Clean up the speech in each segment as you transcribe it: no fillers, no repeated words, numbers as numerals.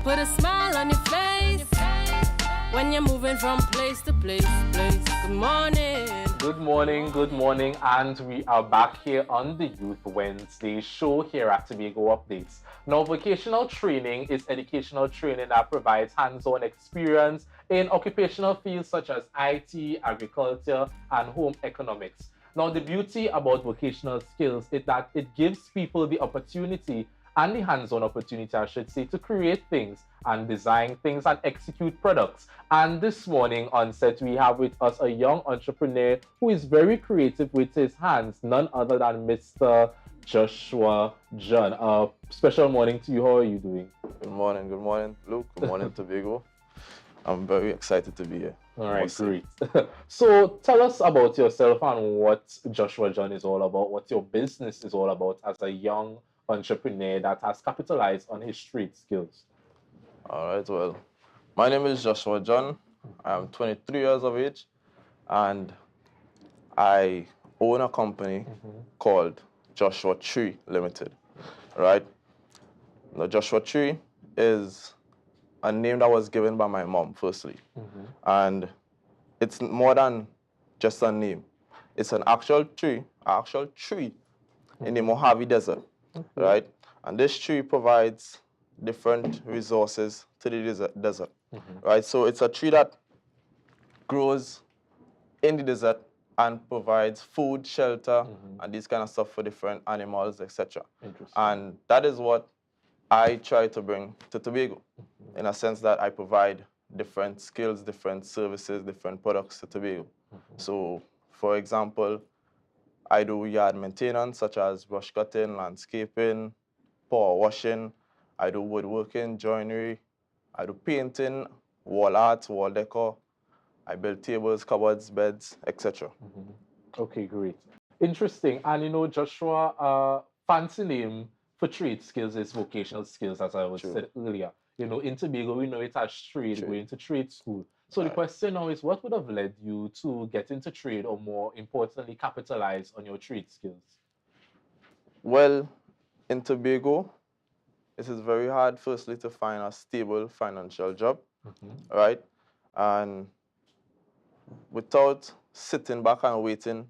put a smile on your face when you're moving from place to place. Good morning. Good morning, and we are back here on the Youth Wednesday show here at Tobago Updates. Now, vocational training is educational training that provides hands-on experience in occupational fields such as IT, agriculture, and home economics. Now, the beauty about vocational skills is that it gives people the opportunity and the hands-on opportunity, I should say, to create things and design things and execute products. And this morning on set, we have with us a young entrepreneur who is very creative with his hands, none other than Mr. Joshua John. Special morning to you. How are you doing? Good morning, Luke. Good morning, Tobago. I'm very excited to be here. All right, great. So tell us about yourself and what Joshua John is all about, what your business is all about as a young entrepreneur that has capitalized on his street skills. All right, well, my name is Joshua John. I'm 23 years of age, and I own a company called Joshua Tree Limited, right? Now, Joshua Tree is a name that was given by my mom, firstly. And it's more than just a name. It's an actual tree in the Mojave Desert, right? And this tree provides different resources to the desert, right? So it's a tree that grows in the desert and provides food, shelter, and this kind of stuff for different animals, etc. And that is what I try to bring to Tobago, in a sense that I provide different skills, different services, different products to Tobago. So, for example, I do yard maintenance, such as brush cutting, landscaping, power washing. I do woodworking, joinery. I do painting, wall art, wall decor. I build tables, cupboards, beds, etc. Okay, great. Interesting. And you know, Joshua, fancy name for trade skills is vocational skills, as I was said earlier. You know, in Tobago, we know it as trade, going to trade school. So the question now is, what would have led you to get into trade, or more importantly, capitalize on your trade skills? Well, in Tobago, it is very hard, firstly, to find a stable financial job, right? And without sitting back and waiting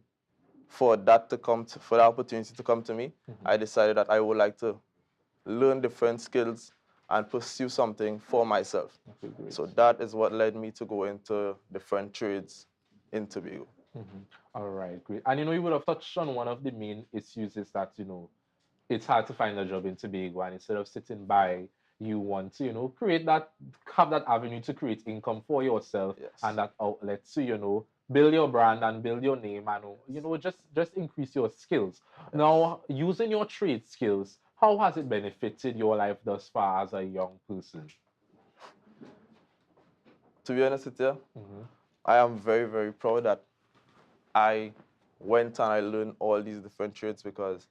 for that to come, for the opportunity to come to me, I decided that I would like to learn different skills and pursue something for myself. So that is what led me to go into different trades in Tobago. All right, great. And you know, you would have touched on one of the main issues is that, you know, it's hard to find a job in Tobago, and instead of sitting by, you want to, you know, have that avenue to create income for yourself and that outlet to, you know, build your brand and build your name and, you know, just increase your skills. Now, using your trade skills, how has it benefited your life thus far as a young person? To be honest with you, I am very, very proud that I went and I learned all these different trades, because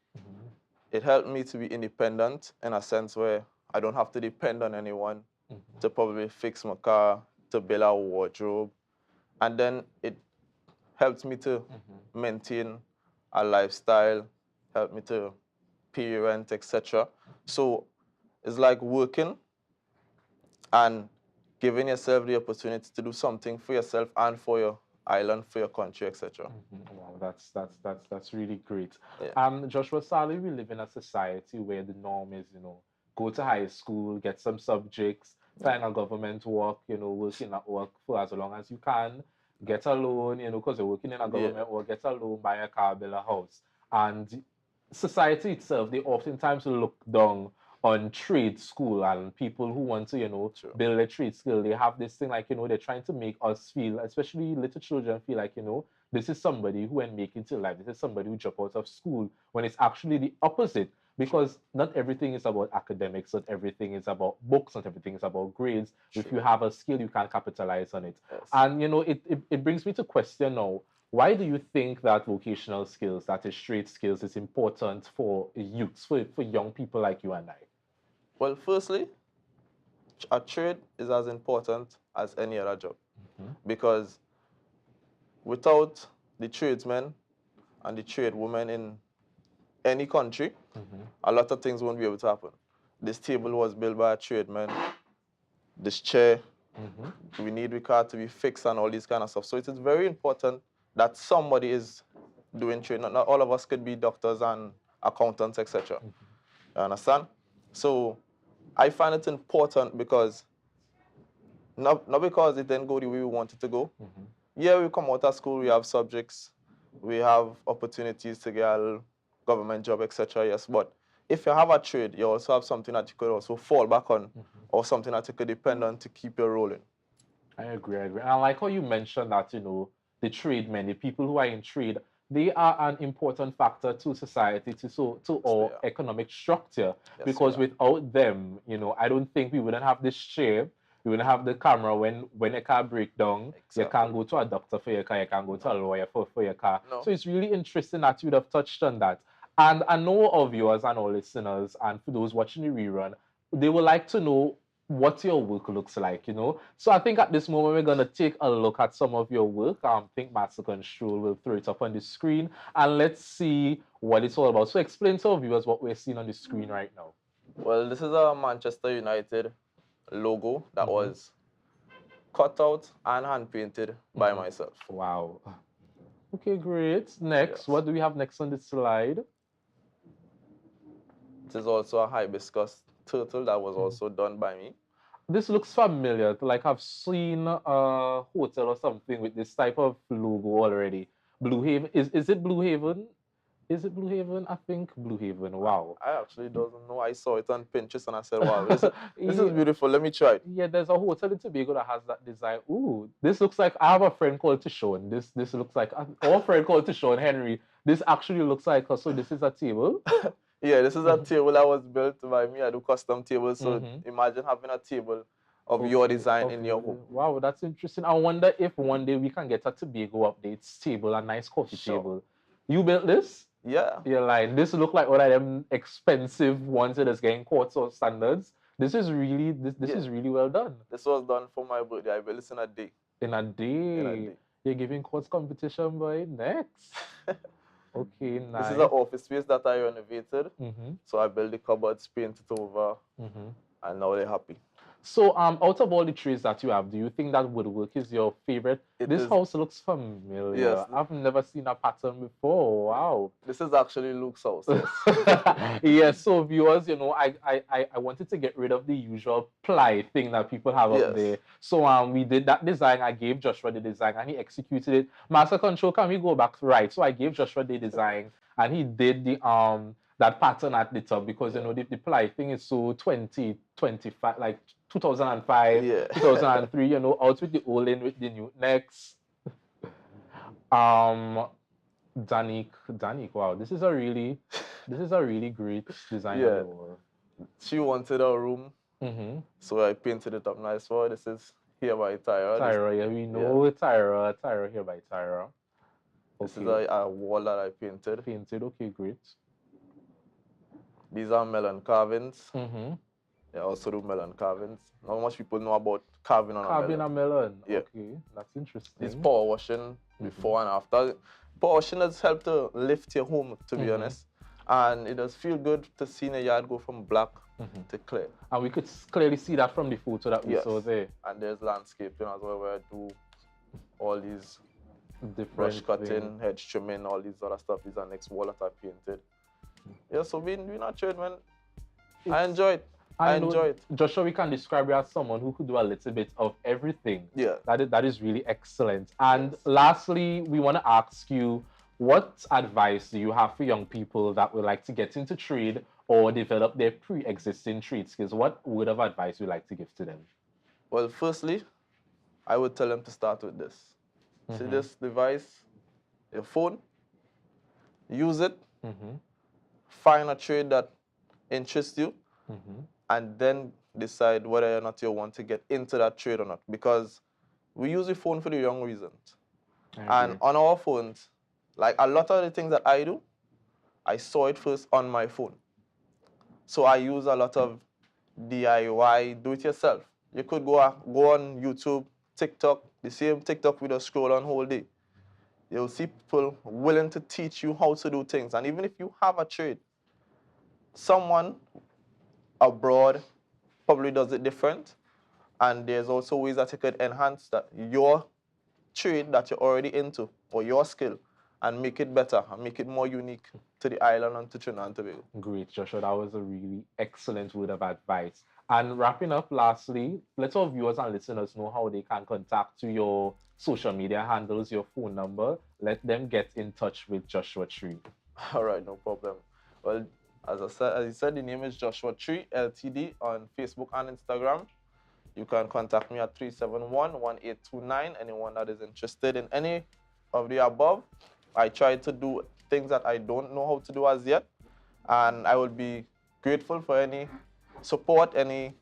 it helped me to be independent in a sense where I don't have to depend on anyone to probably fix my car, to build a wardrobe. And then it helped me to maintain a lifestyle, helped me to pay rent, etc. So it's like working and giving yourself the opportunity to do something for yourself and for your island, for your country, etc. Wow, that's really great. Yeah. Joshua, sadly, we live in a society where the norm is, you know, go to high school, get some subjects, find a government work, you know, working at work for as long as you can, get a loan, you know, because you're working in a government work, get a loan, buy a car, build a house. And society itself, they oftentimes look down on trade school and people who want to, you know, build a trade skill. They have this thing like, you know, they're trying to make us feel, especially little children, feel like, you know, this is somebody who when making to life, this is somebody who dropped out of school, when it's actually the opposite. Because not everything is about academics, not everything is about books, not everything is about grades. If you have a skill, you can capitalize on it. And, you know, it brings me to question now, why do you think that vocational skills, that is trade skills, is important for youths, for young people like you and I? Well, firstly, a trade is as important as any other job, because without the tradesmen and the tradeswomen in any country, a lot of things won't be able to happen. This table was built by a tradesman. this chair, Mm-hmm. we need the car to be fixed and all these kind of stuff. So it is very important that somebody is doing trade. Not all of us could be doctors and accountants, etc. You understand? So I find it important because not because it didn't go the way we wanted to go. Yeah, we come out of school, we have subjects, we have opportunities to get a government job, etc. Yes, but if you have a trade, you also have something that you could also fall back on, or something that you could depend on to keep you rolling. I agree, I agree. And I like how you mentioned that, the trade men, the people who are in trade, they are an important factor to society, to our are. economic structure. Yes, Because they are. without them, I don't think we wouldn't have this chair. We wouldn't have the camera when a car break down. You Exactly. can't go to a doctor for your car, you can't go to a lawyer for your car. No. So it's really interesting that you'd have touched on that. And I know our viewers and our listeners, and for those watching the rerun, they would like to know what your work looks like, So I think at this moment we're gonna take a look at some of your work. I think Master Control will throw it up on the screen and let's see what it's all about. So explain to our viewers what we're seeing on the screen right now. Well, this is a Manchester United logo that was cut out and hand painted by myself. Wow. Okay, great. Next, Yes. what do we have next on the slide? This is also a hibiscus turtle that was also done by me. This looks familiar. Like I've seen a hotel or something with this type of logo already. Blue Haven. Is it Blue Haven? Is it Blue Haven? I think Blue Haven. Wow. I actually don't know. I saw it on Pinterest and I said, wow, this is beautiful. Let me try it. Yeah, there's a hotel in Tobago that has that design. Ooh, this looks like, I have a friend called Tishon. This looks like, our friend called Tishon, Henry. This actually looks like, so this is a table? Yeah, this is a table that was built by me. I do custom tables. So imagine having a table of your design in your home. Wow, that's interesting. I wonder if one day we can get a Tobago updates table, a nice coffee table. You built this? Yeah. You're lying. This look like one of them expensive ones that is getting quartz or standards. This is really this is really well done. This was done for my birthday. I built this in a day. In a day. You're giving quartz competition, boy. Next. Okay, nice. This is an office space that I renovated. So I built the cupboards, painted it over, and now they're happy. So, out of all the trees that you have, do you think that woodwork is your favorite? This house looks familiar. Yes. I've never seen a pattern before. Wow. This is actually Luke's house. Yes. Yes. So, viewers, I wanted to get rid of the usual ply thing that people have up there. So, we did that design. I gave Joshua the design, and he executed it. Master Control, can we go back? Right. So, I gave Joshua the design, and he did the that pattern at the top because the ply thing is so 2025 like 2005 2003 out with the old in with the new. Next, Danik, wow, this is a really great design. Yeah, she wanted a room, so I painted it up nice for her. This is here by Tyra. Yeah, we know Tyra here by Tyra. This is a wall that I painted. Okay, great. These are melon carvings. I also do melon carvings. Not much people know about carving on a melon. Carving a melon. Yeah. Okay, that's interesting. This power washing before and after. Power washing has helped to lift your home, to be honest. And it does feel good to see the yard go from black to clear. And we could clearly see that from the photo that we saw there. And there's landscaping as well, where I do all these different brush cutting, hedge trimming, all these other stuff. These are next wall that I painted. Yeah, so we're not trade, man. I enjoy it. I enjoy it. Joshua, we can describe you as someone who could do a little bit of everything. Yeah. That is really excellent. And lastly, we want to ask you, what advice do you have for young people that would like to get into trade or develop their pre-existing trade skills? What word of advice would you like to give to them? Well, firstly, I would tell them to start with this. See this device, your phone, use it, find a trade that interests you, and then decide whether or not you want to get into that trade or not. Because we use the phone for the wrong reasons. And on our phones, like a lot of the things that I do, I saw it first on my phone. So I use a lot of DIY, do it yourself. You could go on YouTube, TikTok, the same TikTok we just scroll on whole day. You'll see people willing to teach you how to do things. And even if you have a trade, someone abroad probably does it different. And there's also ways that you could enhance that your trade that you're already into or your skill and make it better and make it more unique to the island and to Trinidad and Tobago. Great, Joshua. That was a really excellent word of advice. And wrapping up, lastly, let our viewers and listeners know how they can contact you, your social media handles, your phone number. Let them get in touch with Joshua Tree. All right, no problem. Well, as you said, the name is Joshua Tree Ltd on Facebook and Instagram. You can contact me at 371-1829. Anyone that is interested in any of the above. I try to do things that I don't know how to do as yet, and I will be grateful for any support, any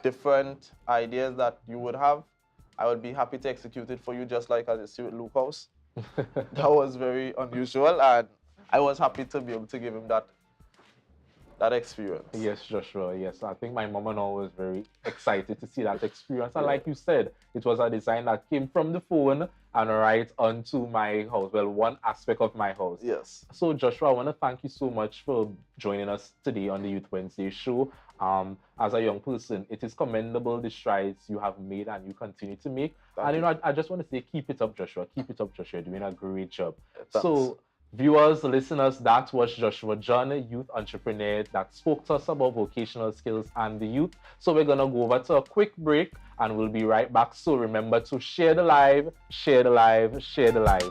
different ideas that you would have. I would be happy to execute it for you, just like as you see with Luke House. That was very unusual, and I was happy to be able to give him that experience. Yes, Joshua. Yes, I think my mom and I was very excited to see that experience. And like you said, it was a design that came from the phone and right onto my house. Well, one aspect of my house. Yes. So, Joshua, I want to thank you so much for joining us today on the Youth Wednesday show. As a young person, it is commendable the strides you have made and you continue to make. Thank you. I just want to say, keep it up, Joshua. Keep it up, Joshua. You're doing a great job. Thanks. So, viewers, listeners, that was Joshua John, youth entrepreneur that spoke to us about vocational skills and the youth. So we're going to go over to a quick break and we'll be right back. So remember to share the live, share the live, share the live.